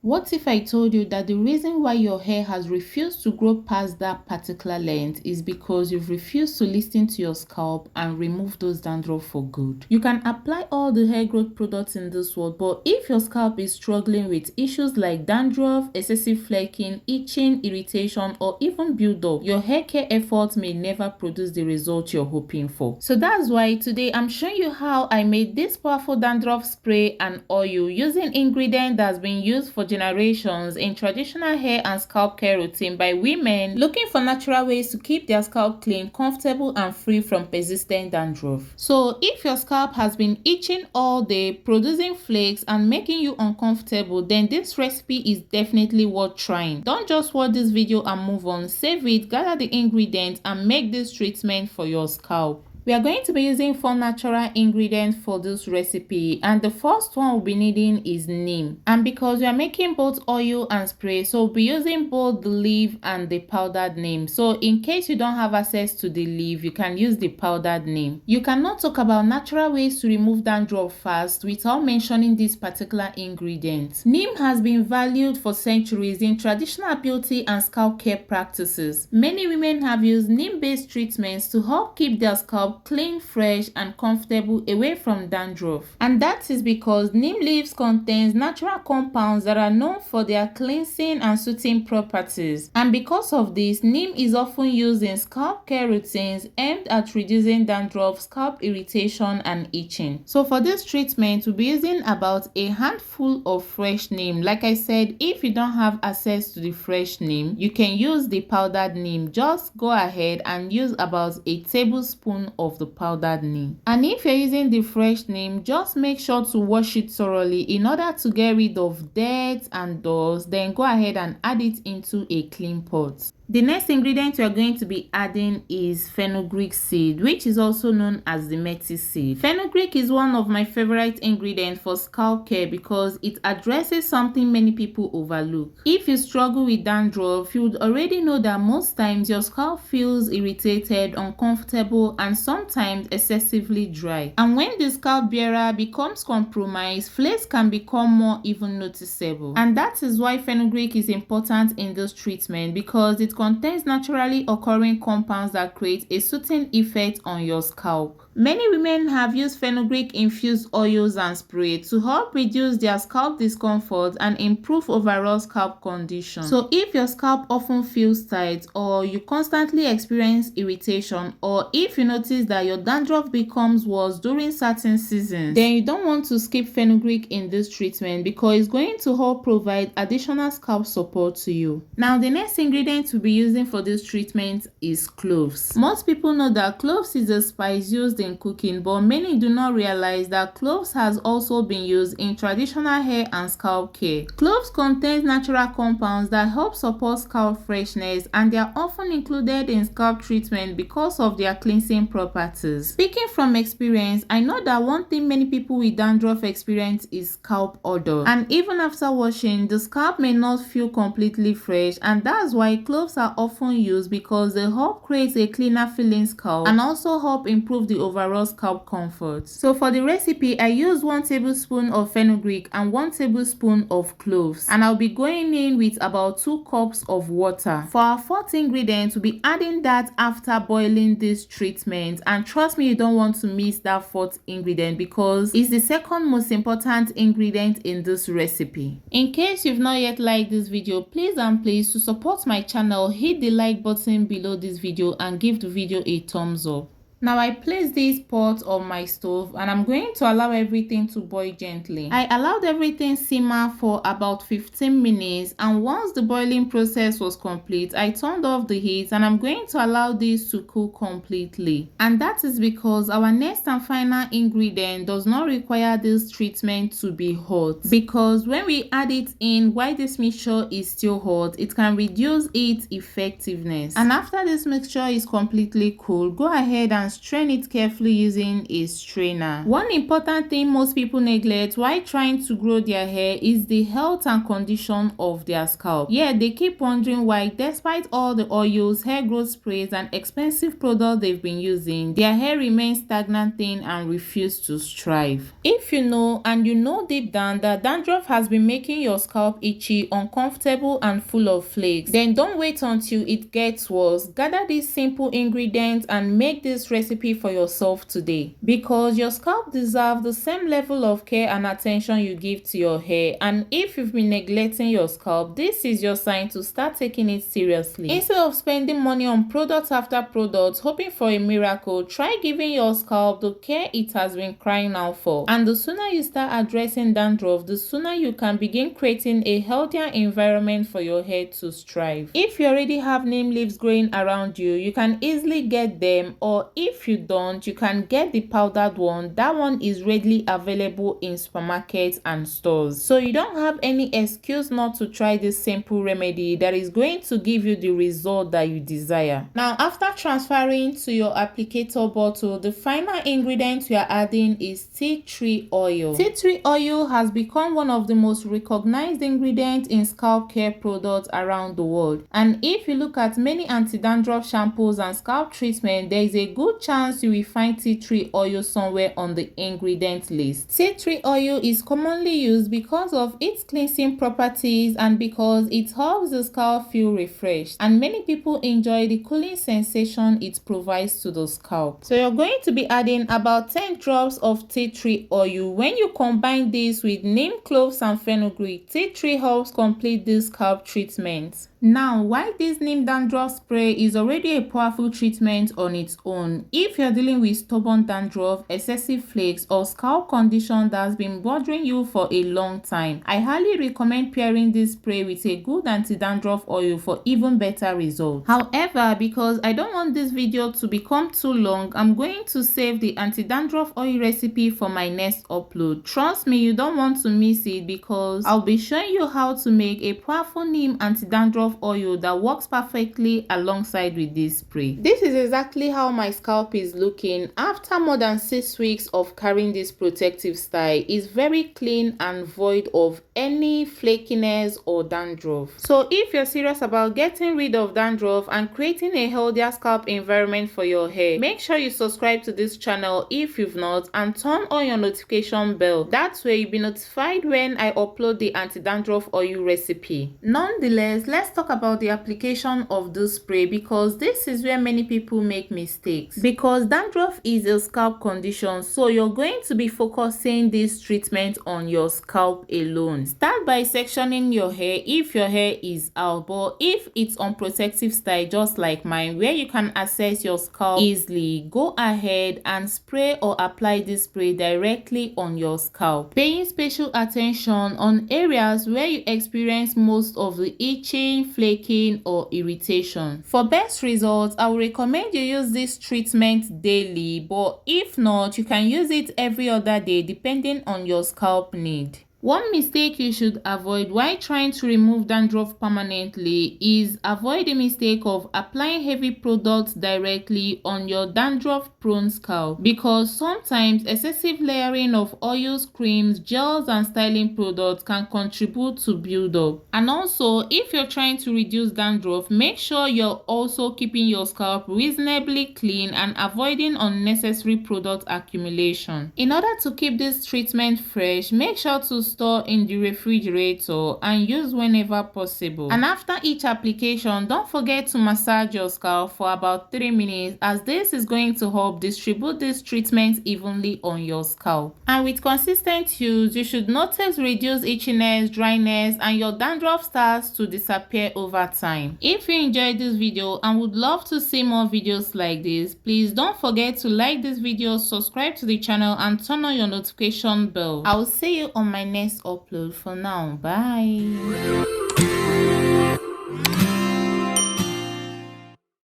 What if I told you that the reason why your hair has refused to grow past that particular length is because you've refused to listen to your scalp and remove those dandruff for good? You can apply all the hair growth products in this world, but if your scalp is struggling with issues like dandruff, excessive flaking, itching, irritation, or even buildup, your hair care efforts may never produce the result you're hoping for. So that's why today I'm showing you how I made this powerful dandruff spray and oil using ingredient that's been used for generations in traditional hair and scalp care routine by women looking for natural ways to keep their scalp clean, comfortable, and free from persistent dandruff. So if your scalp has been itching all day, producing flakes, and making you uncomfortable, then this recipe is definitely worth trying. Don't just watch this video and move on. Save it, gather the ingredients, and make this treatment for your scalp. We are going to be using 4 natural ingredients for this recipe, and the first one we'll be needing is neem. And because we are making both oil and spray, so we'll be using both the leaf and the powdered neem. So in case you don't have access to the leaf, you can use the powdered neem. You cannot talk about natural ways to remove dandruff fast without mentioning this particular ingredient. Neem has been valued for centuries in traditional beauty and scalp care practices. Many women have used neem-based treatments to help keep their scalp clean, fresh, and comfortable away from dandruff. And that is because neem leaves contains natural compounds that are known for their cleansing and soothing properties. And because of this, neem is often used in scalp care routines aimed at reducing dandruff, scalp irritation, and itching. So for this treatment, we'll be using about a handful of fresh neem. Like I said, if you don't have access to the fresh neem, you can use the powdered neem. Just go ahead and use about a tablespoon of the powdered neem. And if you're using the fresh neem, just make sure to wash it thoroughly in order to get rid of dirt and dust. Then go ahead and add it into a clean pot. The next ingredient we are going to be adding is fenugreek seed, which is also known as the metis seed. Fenugreek is one of my favorite ingredients for scalp care because it addresses something many people overlook. If you struggle with dandruff, you would already know that most times your scalp feels irritated, uncomfortable, and sometimes excessively dry. And when the scalp barrier becomes compromised, flakes can become more even noticeable. And that is why fenugreek is important in this treatment, because it contains naturally occurring compounds that create a soothing effect on your scalp. Many women have used fenugreek infused oils and spray to help reduce their scalp discomfort and improve overall scalp condition. So if your scalp often feels tight, or you constantly experience irritation, or if you notice that your dandruff becomes worse during certain seasons, then you don't want to skip fenugreek in this treatment because it's going to help provide additional scalp support to you. Now the next ingredient to be using for this treatment is cloves. Most people know that cloves is a spice used in cooking, but many do not realize that cloves has also been used in traditional hair and scalp care. Cloves contains natural compounds that help support scalp freshness, and they are often included in scalp treatment because of their cleansing properties. Speaking from experience, I know that one thing many people with dandruff experience is scalp odor, and even after washing, the scalp may not feel completely fresh, and that's why cloves are often used, because they help create a cleaner feeling scalp and also help improve the overall scalp comfort. So for the recipe, I used 1 tablespoon of fenugreek and 1 tablespoon of cloves, and I'll be going in with about 2 cups of water. For our 4th ingredient, we'll be adding that after boiling this treatment, and trust me, you don't want to miss that 4th ingredient because it's the second most important ingredient in this recipe. In case you've not yet liked this video, please and please, to support my channel, hit the like button below this video and give the video a thumbs up. Now I place this pot on my stove and I'm going to allow everything to boil gently. I allowed everything simmer for about 15 minutes, and once the boiling process was complete, I turned off the heat and I'm going to allow this to cool completely. And that is because our next and final ingredient does not require this treatment to be hot, because when we add it in while this mixture is still hot, it can reduce its effectiveness. And after this mixture is completely cool, go ahead and strain it carefully using a strainer. One important thing most people neglect while trying to grow their hair is the health and condition of their scalp. Yeah, they keep wondering why, despite all the oils, hair growth sprays, and expensive products they've been using, their hair remains stagnant, thin, and refuse to thrive. If you know, and you know deep down, that dandruff has been making your scalp itchy, uncomfortable, and full of flakes, then don't wait until it gets worse. Gather these simple ingredients and make this recipe for yourself today, because your scalp deserves the same level of care and attention you give to your hair. And if you've been neglecting your scalp, this is your sign to start taking it seriously. Instead of spending money on product after product hoping for a miracle, try giving your scalp the care it has been crying out for. And the sooner you start addressing dandruff, the sooner you can begin creating a healthier environment for your hair to thrive. If you already have neem leaves growing around you, you can easily get them, or if you don't, you can get the powdered one. That one is readily available in supermarkets and stores, so you don't have any excuse not to try this simple remedy that is going to give you the result that you desire. Now, after transferring to your applicator bottle, the final ingredient you are adding is tea tree oil. Tea tree oil has become one of the most recognized ingredients in scalp care products around the world, and if you look at many anti-dandruff shampoos and scalp treatment, there is a good chance you will find tea tree oil somewhere on the ingredient list. Tea tree oil is commonly used because of its cleansing properties and because it helps the scalp feel refreshed, and many people enjoy the cooling sensation it provides to the scalp. So you're going to be adding about 10 drops of tea tree oil. When you combine this with neem, cloves, and fenugreek, tea tree helps complete this scalp treatment. Now, while this neem dandruff spray is already a powerful treatment on its own, if you're dealing with stubborn dandruff, excessive flakes, or scalp condition that's been bothering you for a long time, I highly recommend pairing this spray with a good anti-dandruff oil for even better results. However, because I don't want this video to become too long, I'm going to save the anti-dandruff oil recipe for my next upload. Trust me, you don't want to miss it, because I'll be showing you how to make a powerful neem anti-dandruff oil that works perfectly alongside with this spray. This is exactly how my scalp is looking after more than 6 weeks of carrying this protective style. It's very clean and void of any flakiness or dandruff. So if you're serious about getting rid of dandruff and creating a healthier scalp environment for your hair, make sure you subscribe to this channel if you've not, and turn on your notification bell. That way you'll be notified when I upload the anti-dandruff oil recipe. Nonetheless, let's talk about the application of this spray, because this is where many people make mistakes. Because dandruff is a scalp condition, so you're going to be focusing this treatment on your scalp alone. Start by sectioning your hair if your hair is out, but if it's on protective style just like mine, where you can access your scalp easily, go ahead and spray or apply this spray directly on your scalp, paying special attention on areas where you experience most of the itching, flaking, or irritation. For best results, I would recommend you use this treatment daily, but if not, you can use it every other day depending on your scalp need. One mistake you should avoid while trying to remove dandruff permanently is avoid the mistake of applying heavy products directly on your dandruff-prone scalp, because sometimes excessive layering of oils, creams, gels, and styling products can contribute to buildup. And also, if you're trying to reduce dandruff, make sure you're also keeping your scalp reasonably clean and avoiding unnecessary product accumulation. In order to keep this treatment fresh, make sure to store in the refrigerator and use whenever possible. And after each application, don't forget to massage your scalp for about 3 minutes, as this is going to help distribute this treatment evenly on your scalp. And with consistent use, you should notice reduced itchiness, dryness, and your dandruff starts to disappear over time. If you enjoyed this video and would love to see more videos like this, please don't forget to like this video, subscribe to the channel, and turn on your notification bell. I will see you on my next upload. For now, bye.